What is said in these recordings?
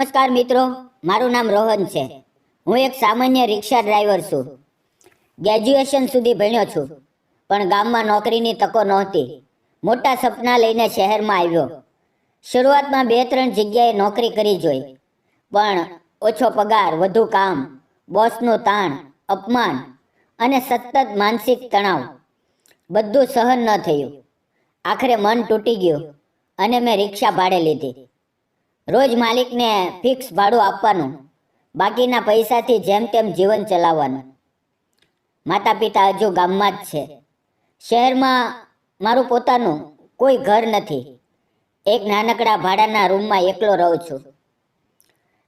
નમસ્કાર મિત્રો, મારું નામ રોહન છે. હું એક સામાન્ય રિક્ષા ડ્રાઈવર છું. ગ્રેજ્યુએશન સુધી ભણ્યો છું, પણ ગામમાં નોકરીની તકો નહોતી. મોટા સપના લઈને શહેરમાં આવ્યો. શરૂઆતમાં 2-3 જગ્યાએ નોકરી કરી જોઈ, પણ ઓછો પગાર, વધુ કામ, બોસનું તાણ, અપમાન અને સતત માનસિક તણાવ બધું સહન ન થયું. આખરે મન તૂટી ગયું અને મેં રિક્ષા ભાડે લીધી. રોજ માલિકને ફિક્સ ભાડું આપવાનું, બાકીના પૈસાથી જેમ તેમ જીવન ચલાવવાનું. માતા પિતા હજુ ગામમાં જ છે. શહેરમાં મારું પોતાનું કોઈ ઘર નથી. એક નાનકડા ભાડાના રૂમમાં એકલો રહું છું.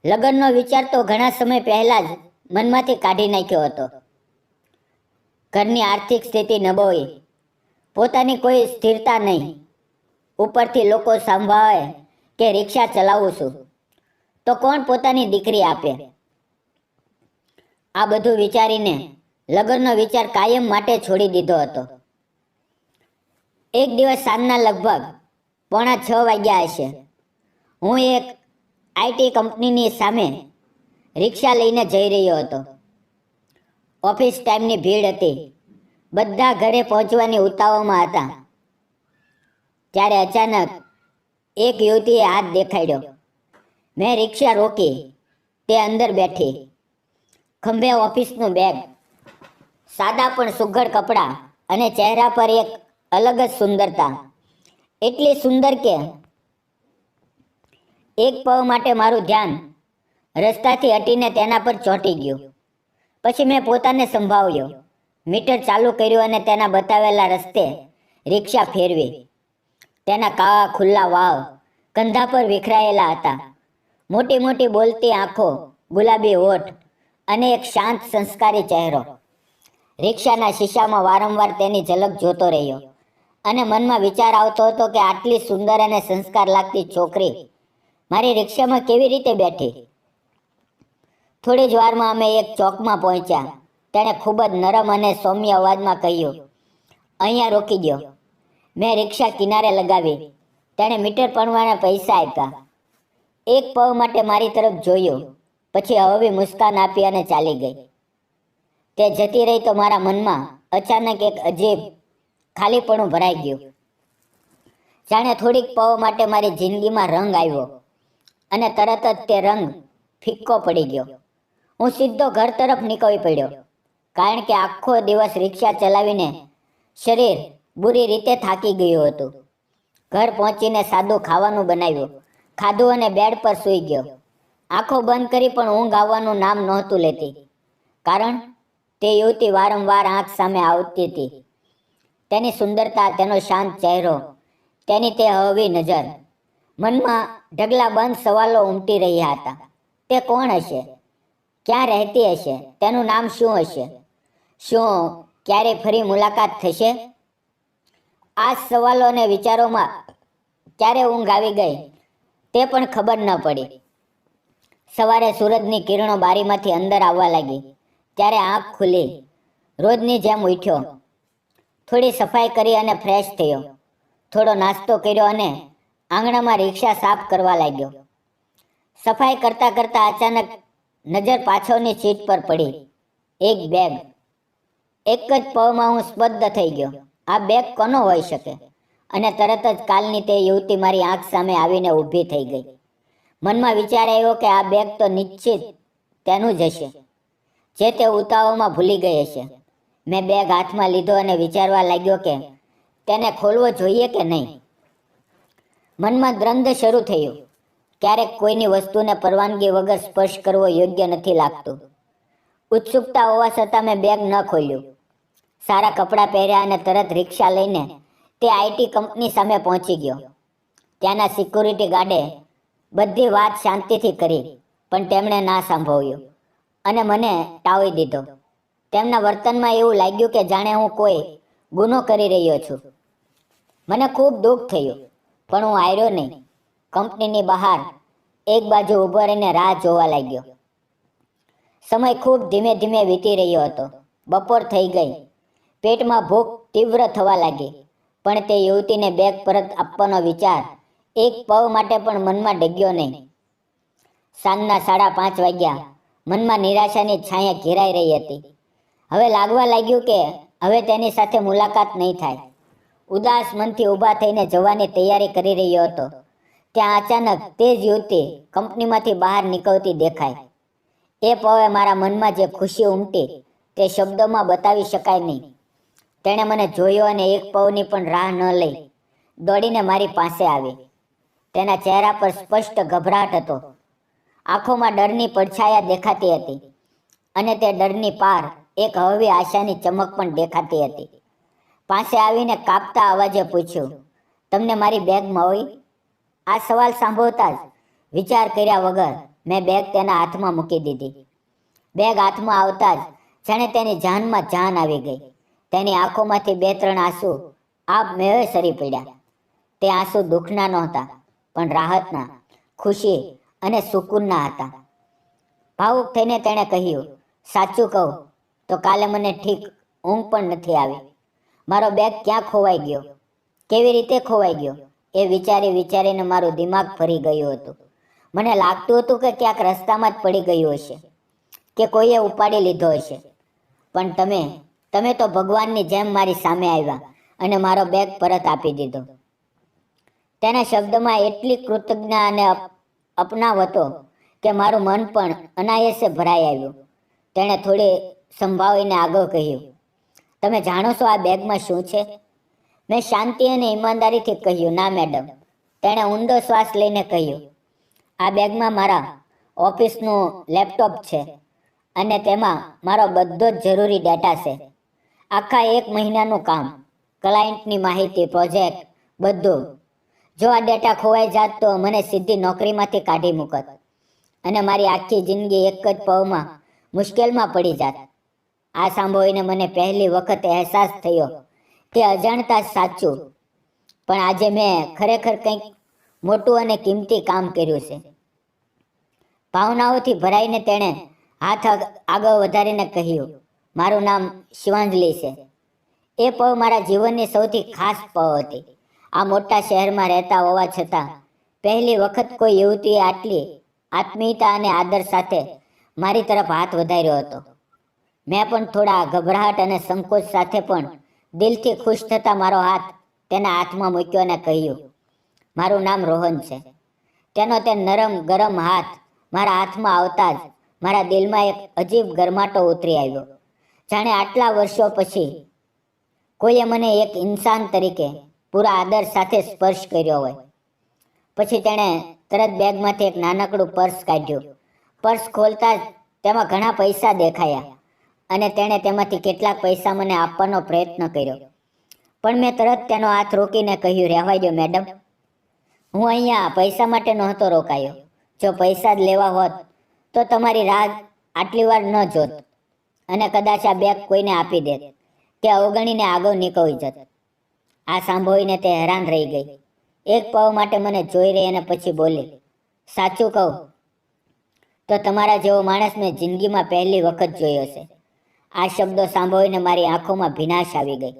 લગ્નનો વિચાર તો ઘણા સમય પહેલા જ મનમાંથી કાઢી નાખ્યો હતો. ઘરની આર્થિક સ્થિતિ નબળી, પોતાની કોઈ સ્થિરતા નહીં. ઉપરથી લોકો સાંભળે કે રિક્ષા ચલાવું છું તો કોણ પોતાની દીકરી આપે. આ બધું વિચારીને લગ્નનો વિચાર કાયમ માટે છોડી દીધો હતો. એક દિવસ સાંજના લગભગ 5:45 વાગ્યા હશે. હું એક આઈટી કંપનીની સામે રિક્ષા લઈને જઈ રહ્યો હતો. ઓફિસ ટાઈમની ભીડ હતી. બધા ઘરે પહોંચવાની ઉતાવળમાં હતા. ત્યારે અચાનક એક યુવતીએ હાથ દેખાડ્યો. મેં રિક્ષા રોકી. તે અંદર બેઠી. ખંભે ઓફિસનું બેગ, સાદા પણ સુઘડ કપડાં અને ચહેરા પર એક અલગ જ સુંદરતા. એટલી સુંદર કે એક પળ માટે મારું ધ્યાન રસ્તાથી હટીને તેના પર ચોંટી ગયું. પછી મેં પોતાને સંભાળ્યો, મીટર ચાલુ કર્યું અને તેના બતાવેલા રસ્તે રિક્ષા ફેરવી. તેના કાળા ખુલ્લા વાળ કંધા પર વિખરાયેલા હતા. મોટી મોટી બોલતી આંખો, ગુલાબી હોઠ અને એક શાંત સંસ્કારી ચહેરો. રિક્ષાના શીશામાં વારંવાર તેની ઝલક જોતો રહ્યો અને મનમાં વિચાર આવતો હતો કે આટલી સુંદર અને સંસ્કાર લાગતી છોકરી મારી રિક્ષામાં કેવી રીતે બેઠી. થોડી જ વારમાં અમે એક ચોકમાં પહોંચ્યા. તેણે ખૂબ જ નરમ અને સૌમ્ય અવાજમાં કહ્યું, અહીંયા રોકી દો. મેં રિક્ષા કિનારે લગાવી. તેણે મીટર પડવાના પૈસા આપ્યા. એક પળ માટે મારી તરફ જોયું, પછી હળવી મુસ્કાન આપી અને ચાલી ગઈ. તે જતી રહી તો મારા મનમાં અચાનક એક અજીબ ખાલીપણું ભરાઈ ગયું. જાણે થોડીક પળ માટે મારી જિંદગીમાં રંગ આવ્યો અને તરત જ તે રંગ ફિક્કો પડી ગયો. હું સીધો ઘર તરફ નીકળી પડ્યો, કારણ કે આખો દિવસ રિક્ષા ચલાવીને શરીર બુરી રીતે થાકી ગયું હતું. ઘર પહોંચીને સાદું ખાવાનું બનાવ્યું, ખાધું અને બેડ પર સૂઈ ગયો. આંખો બંધ કરી પણ ઊંઘ આવવાનું નામ નહોતું લેતી, કારણ તે યુવતી વારંવાર આંખ સામે આવતી હતી. તેની સુંદરતા, તેનો શાંત ચહેરો, તેની તે હળવી નજર. મનમાં ઢગલાબંધ સવાલો ઉમટી રહ્યા હતા. તે કોણ હશે? ક્યાં રહેતી હશે? તેનું નામ શું હશે? શું ક્યારેય ફરી મુલાકાત થશે? આ સવાલો અને વિચારોમાં ક્યારે ઊંઘ આવી ગઈ તે પણ ખબર ન પડી. સવારે સૂરજની કિરણો બારીમાંથી અંદર આવવા લાગી. ત્યારે આંખ ખુલી. રોજની જેમ ઉઠ્યો. થોડી સફાઈ કરી અને ફ્રેશ થયો. થોડો નાસ્તો કર્યો અને આંગણામાં રિક્ષા સાફ કરવા લાગ્યો. સફાઈ કરતાં કરતાં અચાનક નજર પાછળની સીટ પર પડી. એક બેગ. એક જ પળમાં હું સ્તબ્ધ થઈ ગયો. આ બેગ કોનો હોઈ શકે? અને તરત જ કાલની તે યુવતી મારી આંખ સામે આવીને ઊભી થઈ ગઈ. મનમાં વિચાર આવ્યો કે આ બેગ તો નિશ્ચિત તેનું જ હશે, જે તે ઉતાવળમાં ભૂલી ગઈ હશે. મેં બેગ હાથમાં લીધો અને વિચારવા લાગ્યો કે તેને ખોલવો જોઈએ કે નહીં. મનમાં દ્વંદ્વ શરૂ થયું. ક્યારેક કોઈની વસ્તુને પરવાનગી વગર સ્પર્શ કરવો યોગ્ય નથી લાગતું. ઉત્સુકતા હોવા છતાં મેં બેગ ન ખોલ્યું. સારા કપડાં પહેર્યા અને તરત રિક્ષા લઈને તે આઈટી કંપની સામે પહોંચી ગયો. ત્યાંના સિક્યુરિટી ગાર્ડે બધી વાત શાંતિથી કરી, પણ તેમણે ના સાંભળ્યું અને મને ટાળી દીધો. તેમના વર્તનમાં એવું લાગ્યું કે જાણે હું કોઈ ગુનો કરી રહ્યો છું. મને ખૂબ દુઃખ થયું, પણ હું હાર્યો નહીં. કંપનીની બહાર એક બાજુ ઊભો રહીને રાહ જોવા લાગ્યો. સમય ખૂબ ધીમે ધીમે વીતી રહ્યો હતો. બપોર થઈ ગઈ. પેટમાં ભૂખ તીવ્ર થવા લાગી, પણ તે યુવતીને બેગ પરત આપવાનો વિચાર એક પળ માટે પણ મનમાં ડગ્યો નહીં. સાંજના 5:30 વાગ્યા. મનમાં નિરાશાની છાયા ઘેરાઈ રહી હતી. હવે લાગવા લાગ્યું કે હવે તેની સાથે મુલાકાત નહીં થાય. ઉદાસ મનથી ઊભા થઈને જવાની તૈયારી કરી રહ્યો હતો ત્યાં અચાનક તે જ યુવતી કંપનીમાંથી બહાર નીકળતી દેખાય. એ પવે મારા મનમાં જે ખુશી ઉમટી તે શબ્દોમાં બતાવી શકાય નહીં. તેણે મને જોયો અને એક પવની પણ રાહ ન લઈ દોડીને મારી પાસે આવી. તેના ચહેરા પર સ્પષ્ટ ગભરાટ હતો. આંખોમાં ડરની પડછાયા દેખાતી હતી અને તે ડરની પાર એક હળવી આશાની ચમક પણ દેખાતી હતી. પાસે આવીને કાપતા અવાજે પૂછ્યું, તમને મારી બેગ મળી? આ સવાલ સાંભળતા જ વિચાર કર્યા વગર મેં બેગ તેના હાથમાં મૂકી દીધી. બેગ હાથમાં આવતા જ જાણે તેની જાનમાં જાન આવી ગઈ. તેની આંખોમાંથી 2-3 આંસુ આપમેળે સરી પડ્યા. તે આંસુ દુઃખના નહોતા પણ રાહતના, ખુશી અને સુકૂનના હતા. ભાવુક થઈને તેણે કહ્યું, સાચું કહું તો કાલે મને ઠીક ઊંઘ પણ નથી આવી. મારો બેગ ક્યાં ખોવાઈ ગયો, કેવી રીતે ખોવાઈ ગયો એ વિચારીને મારું દિમાગ ફરી ગયું હતું. મને લાગતું હતું કે ક્યાંક રસ્તામાં જ પડી ગયું હશે કે કોઈએ ઉપાડી લીધો હશે. પણ તમે તો ભગવાનની જેમ મારી સામે આવ્યા અને મારો બેગ પરત આપી દીધો. તેના શબ્દમાં એટલી કૃતજ્ઞતા અને અપનાવ હતો કે મારું મન પણ અનાયાસે ભરાઈ આવ્યું. તેણે થોડી સંભાળીને આગળ કહ્યું, તમે જાણો છો આ બેગમાં શું છે? મેં શાંતિ અને ઈમાનદારીથી કહ્યું, ના મેડમ. તેણે ઊંડો શ્વાસ લઈને કહ્યું, આ બેગમાં મારા ઓફિસનું લેપટોપ છે અને તેમાં મારો બધો જ જરૂરી ડેટા છે. આખા 1 મહિનાનું કામ, ક્લાયન્ટની માહિતી, પ્રોજેક્ટ, બધું. જો આ ડેટા ખોવાઈ જાત તો મને સીધી નોકરીમાંથી કાઢી મૂકત અને મારી આખી જિંદગી એક જ પળમાં મુશ્કેલમાં પડી જાત. આ સાંભળીને મને પહેલી વખત અહેસાસ થયો કે અજાણતા જ સાચું, પણ આજે મેં ખરેખર કંઈક મોટું અને કિંમતી કામ કર્યું છે. ભાવનાઓથી ભરાઈને તેણે હાથ આગળ વધારીને કહ્યું, મારું નામ શિવાંજલિ છે. એ પળ મારા જીવનની સૌથી ખાસ પળ હતી. આ મોટા શહેરમાં રહેતા હોવા છતાં પહેલી વખત કોઈ યુવતીએ આટલી આત્મીયતા અને આદર સાથે મારી તરફ હાથ વધાર્યો હતો. મેં પણ થોડા ગભરાટ અને સંકોચ સાથે પણ દિલથી ખુશ થતા મારો હાથ તેના હાથમાં મૂક્યો અને કહ્યું, મારું નામ રોહન છે. તેનો તે નરમ ગરમ હાથ મારા હાથમાં આવતા જ મારા દિલમાં એક અજીબ ગરમાટો ઉતરી આવ્યો. જાણે આટલા વર્ષો પછી કોઈએ મને એક ઇન્સાન તરીકે પૂરા આદર સાથે સ્પર્શ કર્યો હોય. પછી તેણે તરત બેગમાંથી એક નાનકડું પર્સ કાઢ્યું. પર્સ ખોલતા જ તેમાં ઘણા પૈસા દેખાયા અને તેણે તેમાંથી કેટલાક પૈસા મને આપવાનો પ્રયત્ન કર્યો. પણ મેં તરત તેનો હાથ રોકીને કહ્યું, રહેવા દો મેડમ. હું અહીંયા પૈસા માટે નહોતો રોકાયો. જો પૈસા જ લેવા હોત તો તમારી રાહ આટલી વાર ન જોત અને કદાચ આ બેગ કોઈને આપી દેત કે અવગણીને આગળ નીકળી જત. આ સાંભળીને તે હેરાન રહી ગઈ. એક પળ માટે મને જોઈ રહી અને પછી બોલી, સાચું કહું તો તમારા જેવો માણસ મેં જિંદગીમાં પહેલી વખત જોયો છે. આ શબ્દો સાંભળીને મારી આંખોમાં ભીનાશ આવી ગઈ.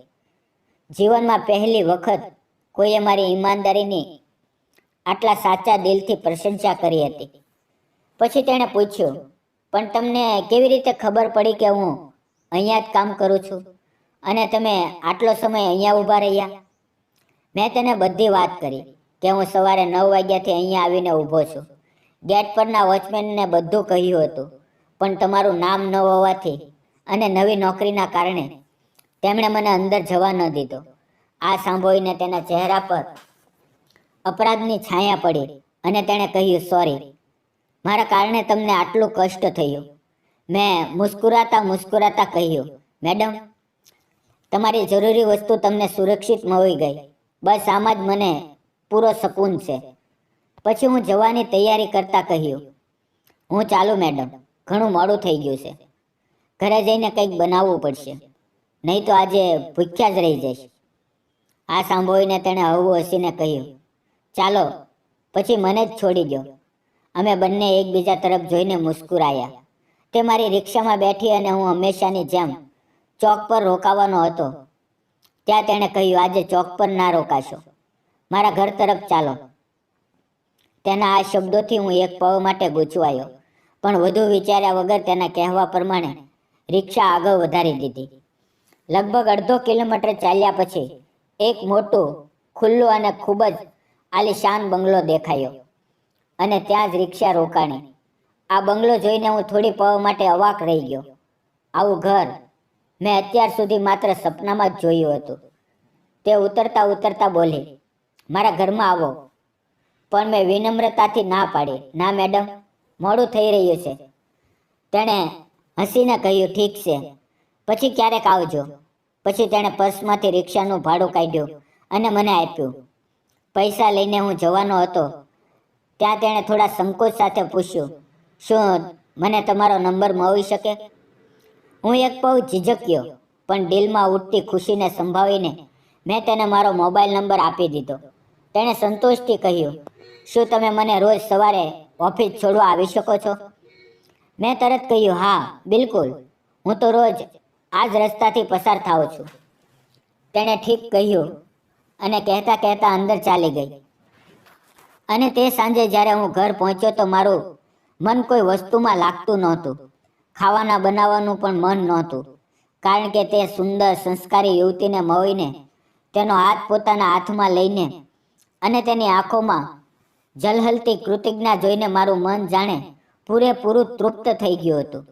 જીવનમાં પહેલી વખત કોઈએ મારી ઈમાનદારીની આટલા સાચા દિલથી પ્રશંસા કરી હતી. પછી તેણે પૂછ્યું, પણ તમને કેવી રીતે ખબર પડી કે હું અહીંયા જ કામ કરું છું અને તમે આટલો સમય અહીંયા ઊભા રહ્યા? મેં તેને બધી વાત કરી કે હું સવારે 9 વાગ્યાથી અહીંયા આવીને ઊભો છું. ગેટ પરના વોચમેનને બધું કહ્યું હતું, પણ તમારું નામ ન હોવાથી અને નવી નોકરીના કારણે તેમણે મને અંદર જવા ન દીધો. આ સાંભળીને તેના ચહેરા પર અપરાધની છાયા પડી અને તેણે કહ્યું, સોરી, મારા કારણે તમને આટલું કષ્ટ થયું. મેં મુસ્કુરાતા કહ્યું, મેડમ, તમારી જરૂરી વસ્તુ તમને સુરક્ષિત મળી ગઈ. બસ આમાં જ મને પૂરો શકૂન છે. પછી હું જવાની તૈયારી કરતા કહ્યું, હું ચાલું મેડમ, ઘણું મોડું થઈ ગયું છે. ઘરે જઈને કંઈક બનાવવું પડશે, નહીં તો આજે ભૂખ્યા જ રહી જઈશ. આ સાંભળીને તેણે હળવું હસીને કહ્યું, ચાલો પછી મને જ છોડી દો. અમે બંને એકબીજા તરફ જોઈને મુસ્કુરાયા. તે મારી રિક્ષામાં બેઠી અને હું હંમેશાની જેમ ચોક પર રોકાવાનો હતો. ત્યાં તેણે કહ્યું, આજે ચોક પર ના રોકાશો, મારા ઘર તરફ ચાલો. તેના આ શબ્દોથી હું એક પળ માટે ગૂંચવાયો, પણ વધુ વિચાર્યા વગર તેના કહેવા પ્રમાણે રિક્ષા આગળ વધારી દીધી. લગભગ અડધો કિલોમીટર ચાલ્યા પછી એક મોટું, ખુલ્લું અને ખૂબ જ આલીશાન બંગલો દેખાયો અને ત્યાં જ રિક્ષા રોકાણી. આ બંગલો જોઈને હું થોડી પળ માટે અવાક રહી ગયો. આવું ઘર મેં અત્યાર સુધી માત્ર સપનામાં જ જોયું હતું. તે ઉતરતા ઉતરતા બોલી, મારા ઘરમાં આવો. પણ મેં વિનમ્રતાથી ના પાડી. ના મેડમ, મોડું થઈ રહ્યું છે. તેણે હસીને કહ્યું, ઠીક છે, પછી ક્યારેક આવજો. પછી તેણે પર્સમાંથી રિક્ષાનું ભાડું કાઢ્યું અને મને આપ્યું. પૈસા લઈને હું જવાનો હતો ત્યાં તેણે થોડા સંકોચ સાથે પૂછ્યું, શું મને તમારો નંબર મળી શકે? હું એક પળ ઝીઝક્યો, પણ દિલમાં ઉઠતી ખુશીને સંભાળીને મેં તેને મારો મોબાઈલ નંબર આપી દીધો. તેણે સંતોષથી કહ્યું, શું તમે મને રોજ સવારે ઓફિસ છોડવા આવી શકો છો? મેં તરત કહ્યું, હા, બિલકુલ, હું તો રોજ આ જ રસ્તાથી પસાર થાઉં છું. તેણે ઠીક કહ્યું અને કહેતા કહેતા અંદર ચાલી ગઈ. અને તે સાંજે જ્યારે હું ઘર પહોંચ્યો તો મારું મન કોઈ વસ્તુમાં લાગતું નહોતું. ખાવાના બનાવવાનું પણ મન નહોતું, કારણ કે તે સુંદર સંસ્કારી યુવતીને મળીને, તેનો હાથ પોતાના હાથમાં લઈને અને તેની આંખોમાં ઝલહલતી કૃતજ્ઞતા જોઈને મારું મન જાણે પૂરેપૂરું તૃપ્ત થઈ ગયું હતું.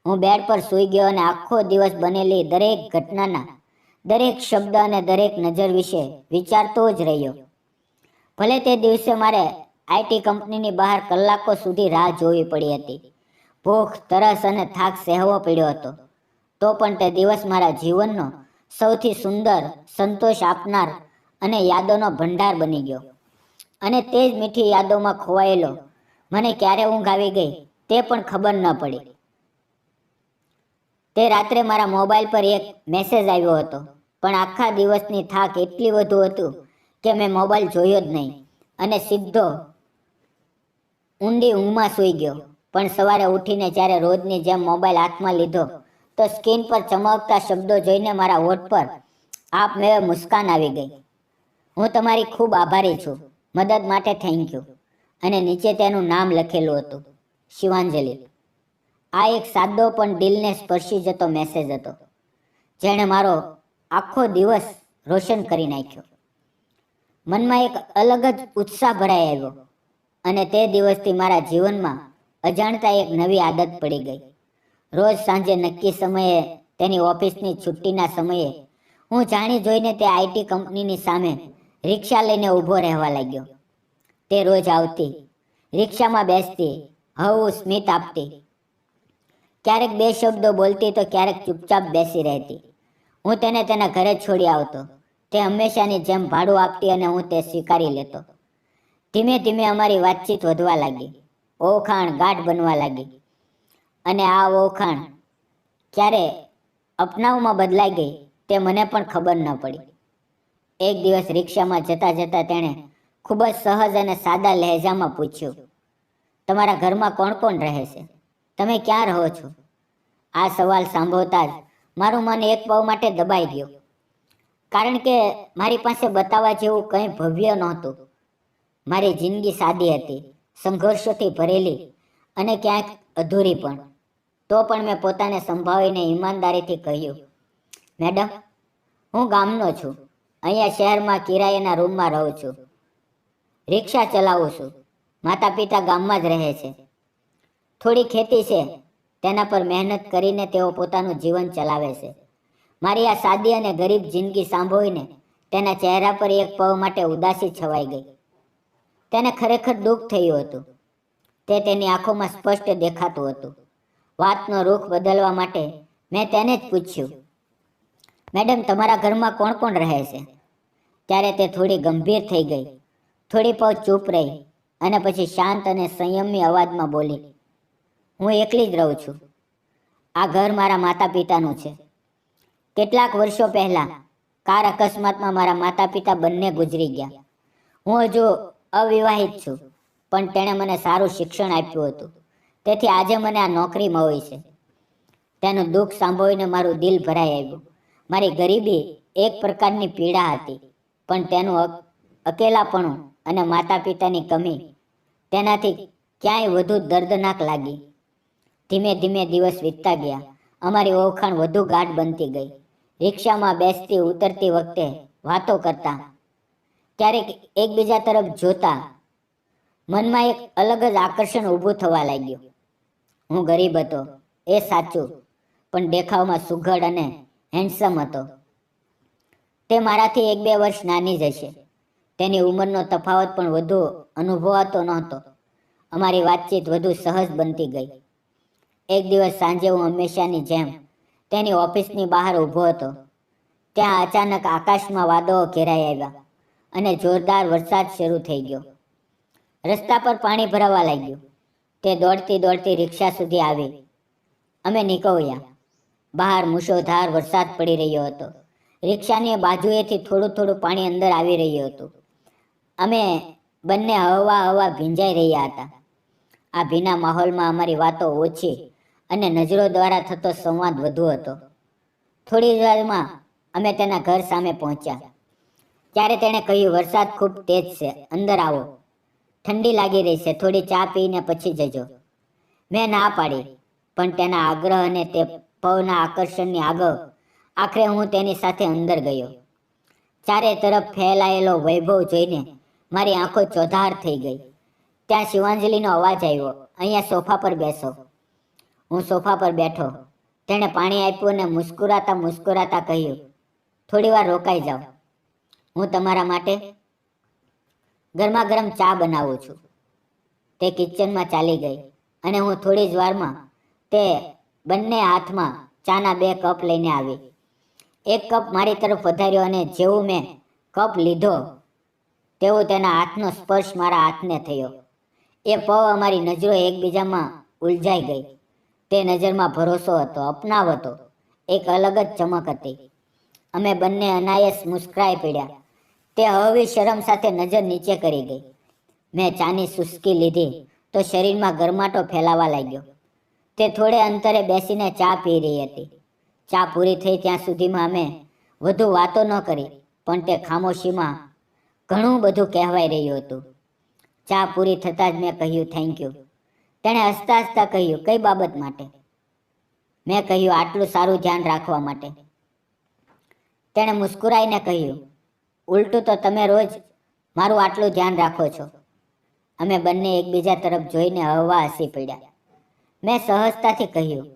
હું બેડ પર સૂઈ ગયો અને આખો દિવસ બનેલી દરેક ઘટનાના, દરેક શબ્દ અને દરેક નજર વિશે વિચારતો જ રહ્યો. ભલે તે દિવસે મારે આઈટી કંપનીની બહાર કલાકો સુધી રાહ જોવી પડી હતી. ભૂખ, તરસ અને થાક સહેવો પડ્યો હતો. તો પણ તે દિવસ મારા જીવનનો સૌથી સુંદર, સંતોષ આપનાર અને યાદોનો ભંડાર બની ગયો. અને તે જ મીઠી યાદોમાં ખોવાયેલો મને ક્યારે ઊંઘ આવી ગઈ તે પણ ખબર ન પડી. તે રાત્રે મારા મોબાઈલ પર એક મેસેજ આવ્યો હતો, પણ આખા દિવસની થાક એટલી વધુ હતું કે મેં મોબાઈલ જોયો જ નહીં અને સીધો ઊંડી ઊંઘમાં સૂઈ ગયો. પણ સવારે ઉઠીને જ્યારે રોજની જેમ મોબાઈલ હાથમાં લીધો તો સ્ક્રીન પર ચમકતા શબ્દો જોઈને મારા હોઠ પર આપમેળે મુસ્કાન આવી ગઈ. હું તમારી ખૂબ આભારી છું. મદદ માટે થેન્ક યુ. અને નીચે તેનું નામ લખેલું હતું, શિવાંજલિ. આ એક સાદો પણ દિલને સ્પર્શી જતો મેસેજ હતો, જેણે મારો આખો દિવસ રોશન કરી નાખ્યો. મનમાં એક અલગ જ ઉત્સાહ ભરાઈ આવ્યો અને તે દિવસથી મારા જીવનમાં અજાણતા એક નવી આદત પડી ગઈ. રોજ સાંજે નક્કી સમયે, તેની ઓફિસની છુટ્ટીના સમયે, હું જાણી જોઈને તે આઈટી કંપનીની સામે રિક્ષા લઈને ઊભો રહેવા લાગ્યો. તે રોજ આવતી, રિક્ષામાં બેસતી, હળવું સ્મિત આપતી. ક્યારેક બે શબ્દો બોલતી તો ક્યારેક ચૂપચાપ બેસી રહેતી. હું તેને તેના ઘરે છોડી આવતો. તે હંમેશાની જેમ ભાડું આપતી અને હું તે સ્વીકારી લેતો. ધીમે ધીમે અમારી વાતચીત વધવા લાગી. ઓળખાણ ગાઢ બનવા લાગી. અને આ ઓળખાણ ક્યારે અપનાવમાં બદલાઈ ગઈ તે મને પણ ખબર ન પડી. એક દિવસ રિક્ષામાં જતા જતા તેણે ખૂબ જ સહજ અને સાદા લહેજામાં પૂછ્યું, તમારા ઘરમાં કોણ કોણ રહે છે? તમે ક્યાં રહો છો? આ સવાલ સાંભળતા જ મારું મન એક પળ માટે દબાઈ ગયું, કારણ કે મારી પાસે બતાવવા જેવું કંઈ ભવ્ય નહોતું. મારી જિંદગી સાદી હતી, સંઘર્ષોથી ભરેલી અને ક્યાંક અધૂરી પણ. તો પણ મેં પોતાને સંભાળીને ઈમાનદારીથી કહ્યું, મેડમ, હું ગામનો છું. અહીંયા શહેરમાં કિરાયાના રૂમમાં રહું છું. રિક્ષા ચલાવું છું. માતા પિતા ગામમાં જ રહે છે. થોડી ખેતી છે, તેના પર મહેનત કરીને તેઓ પોતાનું જીવન ચલાવે છે. મારી આ સાદી અને ગરીબ જિંદગી સાંભળીને તેના ચહેરા પર એક પળ માટે ઉદાસી છવાઈ ગઈ. તેને ખરેખર દુઃખ થયું હતું. તે તેની આંખોમાં સ્પષ્ટ દેખાતું હતું. વાતનો રૂખ બદલવા માટે મેં તેને જ પૂછ્યું, મેડમ, તમારા ઘરમાં કોણ કોણ રહે છે? ત્યારે તે થોડી ગંભીર થઈ ગઈ, થોડી પળ ચૂપ રહી અને પછી શાંત અને સંયમી અવાજમાં બોલી, હું એકલી જ રહું છું. આ ઘર મારા માતા પિતાનું છે. કેટલાક વર્ષો પહેલાં કાર અકસ્માતમાં મારા માતા પિતા બંને ગુજરી ગયા. હું હજુ અવિવાહિત છું, પણ તેણે મને સારું શિક્ષણ આપ્યું હતું, તેથી આજે મને આ નોકરી મળી છે. તેનું દુઃખ સાંભળીને મારું દિલ ભરાઈ આવ્યું. મારી ગરીબી એક પ્રકારની પીડા હતી, પણ તેનું અકેલાપણું અને માતા પિતાની કમી તેનાથી ક્યાંય વધુ દર્દનાક લાગી. ધીમે ધીમે દિવસ વીતતા ગયા. અમારી ઓળખાણ વધુ ગાઢ બનતી ગઈ. રિક્ષામાં બેસતી ઉતરતી વખતે વાતો કરતા, ક્યારેક એકબીજા તરફ જોતા. મનમાં એક અલગ જ આકર્ષણ ઊભું થવા લાગ્યું. હું ગરીબ હતો, એ સાચું, પણ દેખાવમાં સુઘડ અને હેન્ડસમ હતો. તે મારાથી 1-2 વર્ષ નાની જ હશે. તેની ઉંમરનો તફાવત પણ વધુ અનુભવાતો નહોતો. અમારી વાતચીત વધુ સહજ બનતી ગઈ. એક દિવસ સાંજે હું હંમેશાની જેમ તેની ઓફિસની બહાર ઊભો હતો. ત્યાં અચાનક આકાશમાં વાદળો ઘેરાઈ આવ્યા અને જોરદાર વરસાદ શરૂ થઈ ગયો. રસ્તા પર પાણી ભરાવા લાગ્યું. તે દોડતી દોડતી રિક્ષા સુધી આવી. અમે નીકળ્યા. બહાર મુશળધાર વરસાદ પડી રહ્યો હતો. રિક્ષાની બાજુએથી થોડું થોડું પાણી અંદર આવી રહ્યું હતું. અમે બંને હવા ભીંજાઈ રહ્યા હતા. આ ભીના માહોલમાં અમારી વાતો ઓછી અને નજરો દ્વારા થતો સંવાદ વધુ હતો. થોડી વારમાં અમે તેના ઘર સામે પહોંચ્યા. ત્યારે તેણે કહ્યું, વરસાદ ખૂબ તેજ છે, અંદર આવો, ઠંડી લાગી રહી છે, થોડી ચા પીને પછી જજો. મેં ના પાડી, પણ તેના આગ્રહ અને તે પવના આકર્ષણની આગળ આખરે હું તેની સાથે અંદર ગયો. ચારે તરફ ફેલાયેલો વૈભવ જોઈને મારી આંખો ચોધાર થઈ ગઈ. ત્યાં શિવાંજલિનો અવાજ આવ્યો, અહીંયા સોફા પર બેસો. હું સોફા પર બેઠો. તેણે પાણી આપ્યું અને મુસ્કુરાતા મુસ્કુરાતા કહ્યું, થોડી વાર રોકાઈ જાઓ, હું તમારા માટે ગરમા ગરમ ચા બનાવું છું. તે કિચનમાં ચાલી ગઈ અને હું થોડી જ વારમાં તે બંને હાથમાં ચાના 2 કપ લઈને આવી. એક કપ મારી તરફ વધાર્યો અને જેવું મેં કપ લીધો તેવું તેના હાથનો સ્પર્શ મારા હાથને થયો. એ પળ અમારી નજરો એકબીજામાં ઉલઝાઈ ગઈ. તે નજરમાં ભરોસો હતો, અપનાવ હતો, એક અલગ જ ચમક હતી. અમે બંને અનાયાસ મુસ્કરાઈ પડ્યા. તે હળવી શરમ સાથે નજર નીચે કરી ગઈ. મેં ચાની સુસ્કી લીધી તો શરીરમાં ગરમાટો ફેલાવા લાગ્યો. તે થોડે અંતરે બેસીને ચા પી રહી હતી. ચા પૂરી થઈ ત્યાં સુધીમાં અમે વધુ વાતો ન કરી, પણ તે ખામોશીમાં ઘણું બધું કહેવાઈ રહ્યું હતું. ચા પૂરી થતાં જ મેં કહ્યું, થેન્ક યુ. તેણે હસતા હસતા કહ્યું, કઈ બાબત માટે? મેં કહ્યું, આટલું સારું ધ્યાન રાખવા માટે. તેણે મુસ્કુરાઈને કહ્યું, ઉલટું તો તમે રોજ મારું આટલું ધ્યાન રાખો છો. અમે બંને એકબીજા તરફ જોઈને હળવા હસી પડ્યા. મેં સહજતાથી કહ્યું,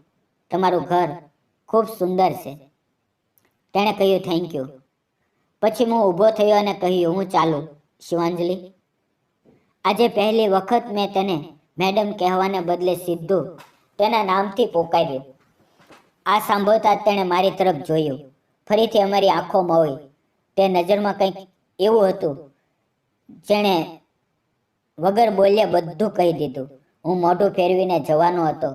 તમારું ઘર ખૂબ સુંદર છે. તેણે કહ્યું, થેન્ક યુ. પછી હું ઊભો થયો અને કહ્યું, હું ચાલું, શિવાંજલિ. આજે પહેલી વખત મેં તેને મેડમ કહેવાને બદલે સીધું તેના નામથી પોકાર્યું. આ સાંભળતા જ તેણે મારી તરફ જોયું. ફરીથી અમારી આંખો મળી. તે નજરમાં કંઈક એવું હતું જેણે વગર બોલ્યા બધું કહી દીધું. હું મોઢું ફેરવીને જવાનો હતો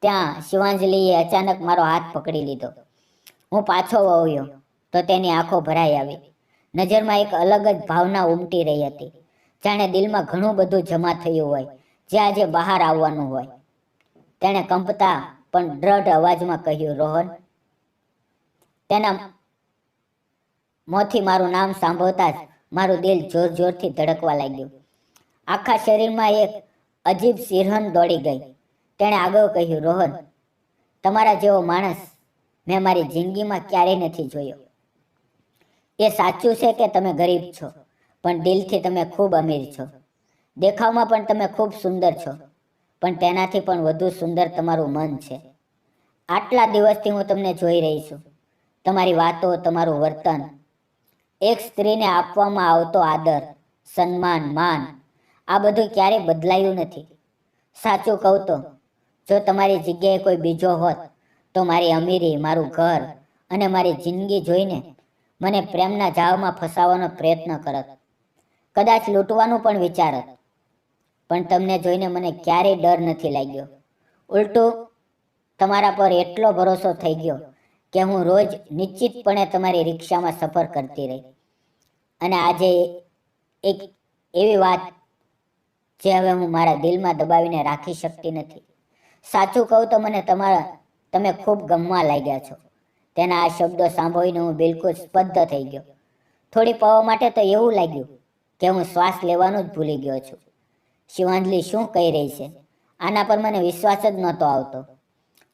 ત્યાં શિવાંજલિએ અચાનક મારો હાથ પકડી લીધો. હું પાછો વળ્યો તો તેની આંખો ભરાઈ આવી. નજરમાં એક અલગ જ ભાવના ઉમટી રહી હતી, જાણે દિલમાં ઘણું બધું જમા થયું હોય જે આજે બહાર આવવાનું હોય. તેણે કંપતા પણ દ્રઢ અવાજમાં કહ્યું, રોહન. તેના મોંથી મારું નામ સાંભળતા જ મારું દિલ જોર જોરથી ધડકવા લાગ્યું. આખા શરીરમાં એક અજીબ સિરહન દોડી ગઈ. તેણે આગળ કહ્યું, રોહન, તમારા જેવો માણસ મેં મારી જિંદગીમાં ક્યારેય નથી જોયો. એ સાચું છે કે તમે ગરીબ છો, પણ દિલથી તમે ખૂબ અમીર છો. દેખાવમાં પણ તમે ખૂબ સુંદર છો, પણ તેનાથી પણ વધુ સુંદર તમારું મન છે. આટલા દિવસથી હું તમને જોઈ રહી છું. તમારી વાતો, તમારું વર્તન, એક સ્ત્રીને આપવામાં આવતો આદર, સન્માન, માન, આ બધું ક્યારેય બદલાયું નથી. સાચું કહું તો જો તમારી જગ્યાએ કોઈ બીજો હોત તો મારી અમીરી, મારું ઘર અને મારી જિંદગી જોઈને મને પ્રેમના જાળમાં ફસાવવાનો પ્રયત્ન કરત, કદાચ લૂંટવાનું પણ વિચારત. પણ તમને જોઈને મને ક્યારેય ડર નથી લાગ્યો. ઉલટું તમારા પર એટલો ભરોસો થઈ ગયો કે હું રોજ નિશ્ચિતપણે તમારી રિક્ષામાં સફર કરતી રહી. અને આજે એક એવી વાત જે હવે હું મારા દિલમાં દબાવીને રાખી શકતી નથી. સાચું કહું તો મને તમે ખૂબ ગમવા લાગ્યા છો. તેના આ શબ્દો સાંભળીને હું બિલકુલ સ્તબ્ધ થઈ ગયો. થોડી પળો માટે તો એવું લાગ્યું કે હું શ્વાસ લેવાનું જ ભૂલી ગયો છું. શિવાંજલિ શું કહી રહી છે? આના પર મને વિશ્વાસ જ નહોતો આવતો.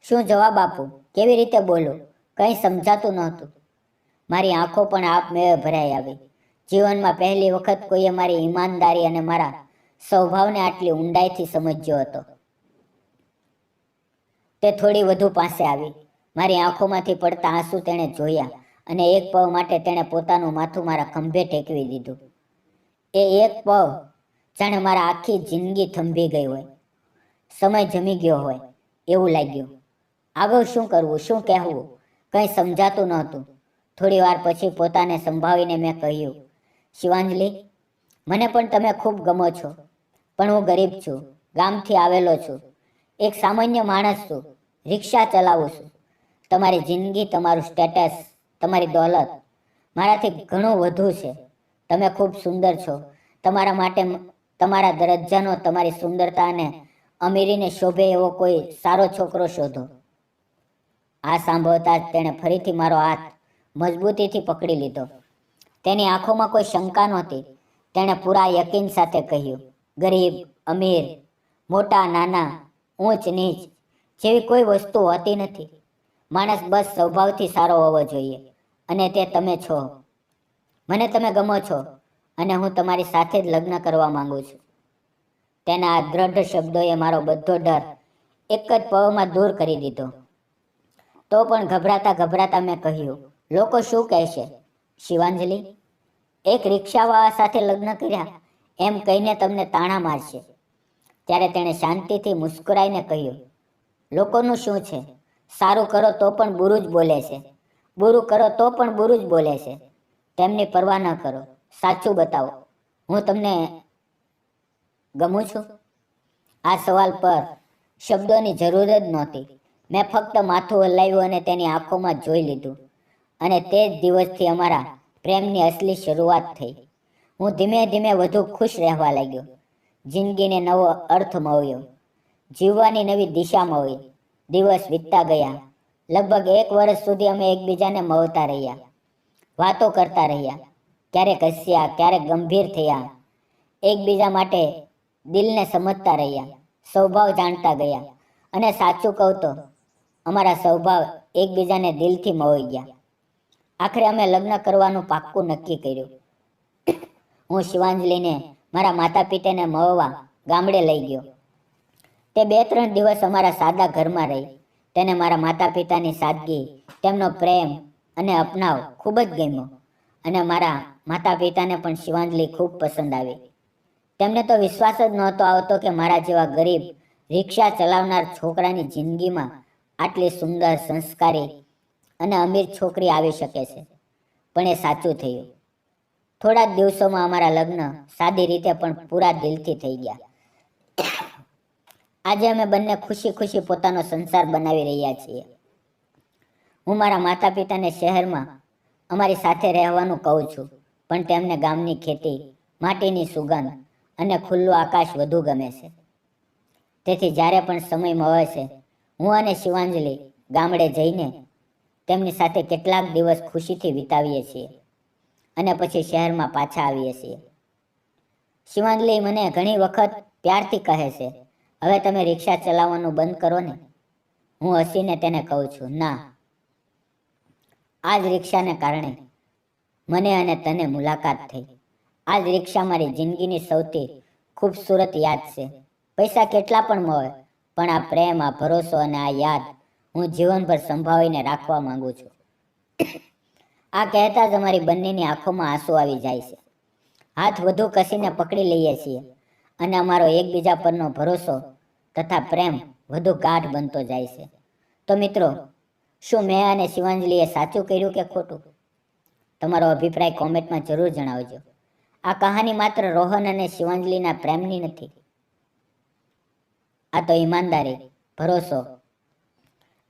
શું જવાબ આપું? કેવી રીતે બોલું? કંઈ સમજાતું નહોતું. મારી આંખો પણ આપમેળે ભરાઈ આવી. જીવનમાં પહેલી વખત કોઈએ મારી ઈમાનદારી અને મારા સ્વભાવને આટલી ઊંડાઈથી સમજ્યો હતો. તે થોડી વધુ પાસે આવી. મારી આંખોમાંથી પડતા આંસુ તેણે જોયા અને એક પળ માટે તેણે પોતાનું માથું મારા ખંભે ટેકવી દીધું. એ એક પળ જાણે મારા આખી જિંદગી થંભી ગઈ હોય, સમય જમી ગયો હોય એવું લાગ્યું. આગળ શું કરવું, શું કહેવું, કંઈ સમજાતું નહોતું. થોડી વાર પછી પોતાને સંભાળીને મેં કહ્યું, શિવાંજલિ, મને પણ તમે ખૂબ ગમો છો, પણ હું ગરીબ છું, ગામથી આવેલો છું, એક સામાન્ય માણસ છું, રિક્ષા ચલાવું છું. તમારી જિંદગી, તમારું સ્ટેટસ, તમારી દોલત મારાથી ઘણું વધુ છે. તમે ખૂબ સુંદર છો. તમારા માટે તમારા દરજ્જાનો, તમારી સુંદરતા અને અમીરીને શોભે એવો કોઈ સારો છોકરો શોધો. આ સાંભળતા જ તેણે ફરીથી મારો હાથ મજબૂતીથી પકડી લીધો. તેની આંખોમાં કોઈ શંકા નહોતી. તેણે પૂરા યકીન સાથે કહ્યું, ગરીબ, અમીર, મોટા નાના, ઊંચ નીચ જેવી કોઈ વસ્તુ હોતી નથી. માણસ બસ સ્વભાવથી સારો હોવો જોઈએ, અને તે તમે છો. મને તમે ગમો છો અને હું તમારી સાથે જ લગ્ન કરવા માંગુ છું. તેના આ દ્રઢ શબ્દોએ મારો બધો ડર એક જ પળમાં દૂર કરી દીધો. તો પણ ગભરાતા ગભરાતા મેં કહ્યું, લોકો શું કહેશે? શિવાંજલિ, એક રિક્ષાવાળા સાથે લગ્ન કર્યા એમ કહીને તમને તાણા મારશે. ત્યારે તેણે શાંતિથી મુસ્કરાઈને કહ્યું, લોકોનું શું છે? સારું કરો તો પણ બુરું જ બોલે છે, બુરું કરો તો પણ બુરું જ બોલે છે. તેમની પરવા ન કરો. સાચું બતાવો, હું તમને ગમું છું? આ સવાલ પર શબ્દોની જરૂર જ નહોતી. મેં ફક્ત માથું હલાવ્યું અને તેની આંખોમાં જોઈ લીધું. અને તે જ દિવસથી અમારા પ્રેમની અસલી શરૂઆત થઈ. હું ધીમે ધીમે વધુ ખુશ રહેવા લાગ્યો. જિંદગીને નવો અર્થ મળ્યો, જીવવાની નવી દિશા મળી. દિવસ વીતતા ગયા. લગભગ 1 વર્ષ સુધી અમે એકબીજાને મળતા રહ્યા, વાતો કરતા રહ્યા, ક્યારેક હસ્યા, ક્યારેક ગંભીર થયા, એકબીજા માટે દિલને સમજતા રહ્યા, સ્વભાવ જાણતા ગયા. અને સાચું કહું તો અમારા સ્વભાવ એકબીજાને દિલથી મળી ગયા. આખરે અમે લગ્ન કરવાનું પાક્કું નક્કી કર્યું. હું શિવાંજલિને મારા માતા પિતાને મળવા ગામડે લઈ ગયો. તે 2-3 દિવસ અમારા સાદા ઘરમાં રહી. તેને મારા માતા પિતાની સાદગી, તેમનો પ્રેમ અને અપનાવ ખૂબ જ ગમ્યો. અને મારા માતા પિતાને પણ શિવાંજલિ ખૂબ પસંદ આવી. તેમને તો વિશ્વાસ જ નહોતો આવતો કે મારા જેવા ગરીબ રિક્ષા ચલાવનાર છોકરાની જિંદગીમાં આટલી સુંદર, સંસ્કારી અને અમીર છોકરી આવી શકે છે. પણ એ સાચું થયું. થોડા જ દિવસોમાં અમારા લગ્ન સાદી રીતે પણ પૂરા દિલથી થઈ ગયા. આજે અમે બંને ખુશી ખુશી પોતાનો સંસાર બનાવી રહ્યા છીએ. હું મારા માતા પિતાને શહેરમાં અમારી સાથે રહેવાનું કહું છું, પણ તેમને ગામની ખેતી, માટીની સુગંધ અને ખુલ્લું આકાશ વધુ ગમે છે. તેથી જ્યારે પણ સમય મળે છે, હું અને શિવાંજલિ ગામડે જઈને તેમની સાથે કેટલાક દિવસ ખુશીથી વિતાવીએ છીએ અને પછી શહેરમાં પાછા આવીએ છીએ. શિવાંજલિ મને ઘણી વખત પ્યારથી કહે છે, હવે તમે રિક્ષા ચલાવવાનું બંધ કરો ને. હું હસીને તેને કહું છું, ના, આ જ રિક્ષાને કારણે મને અને તને મુલાકાત થઈ. આ જ રિક્ષા મારી જિંદગીની સૌથી ખૂબસૂરત યાદ છે. પૈસા કેટલા પણ મળે, પણ આ પ્રેમ, આ ભરોસો અને આ યાદ હું જીવનભર સંભાળીને રાખવા માંગુ છું. આ કહેતા જ અમારી બંનેની આંખોમાં આંસુ આવી જાય છે. હાથ વધુ કસીને પકડી લઈએ છીએ અને અમારો એકબીજા પરનો ભરોસો તથા પ્રેમ વધુ ગાઢ બનતો જાય છે. તો મિત્રો, શું મેં અને શિવાંજલિએ સાચું કર્યું કે ખોટું? તમારો અભિપ્રાય કોમેન્ટમાં જરૂર જણાવજો. આ કહાની માત્ર રોહન અને શિવાંજલિના પ્રેમની નથી. આ તો ઈમાનદારી, ભરોસો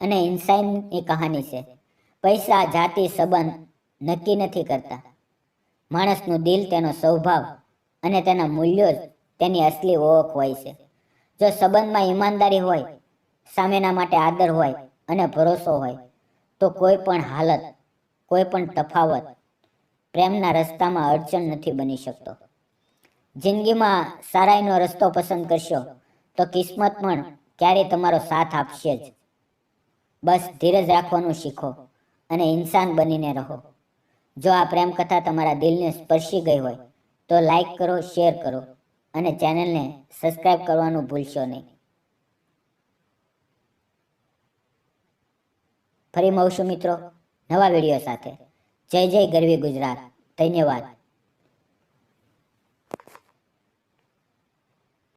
અને ઇન્સાનની કહાની છે. પૈસા, જાતિ, સંબંધ નક્કી નથી કરતા. માણસનું દિલ, તેનો સ્વભાવ અને તેના મૂલ્યો જ તેની અસલી ઓળખ હોય છે. જો સંબંધમાં ઈમાનદારી હોય, સામેના માટે આદર હોય અને ભરોસો હોય, તો કોઈ પણ હાલત, કોઈ પણ તફાવત પ્રેમના રસ્તામાં અડચણ નથી બની શકતો. જિંદગીમાં સારાઈનો રસ્તો પસંદ કરશો તો કિસ્મત પણ ક્યારેય તમારો સાથ આપશે જ. બસ ધીરજ રાખવાનું શીખો અને ઇન્સાન બનીને રહો. જો આ પ્રેમ કથા તમારા દિલને સ્પર્શી ગઈ હોય તો લાઈક કરો, શેર કરો અને ચેનલને સબસ્ક્રાઇબ કરવાનું ભૂલશો નહીં. ફરી મળશું મિત્રો નવા વિડીયો સાથે. જય જય ગરવી ગુજરાત. ધન્યવાદ.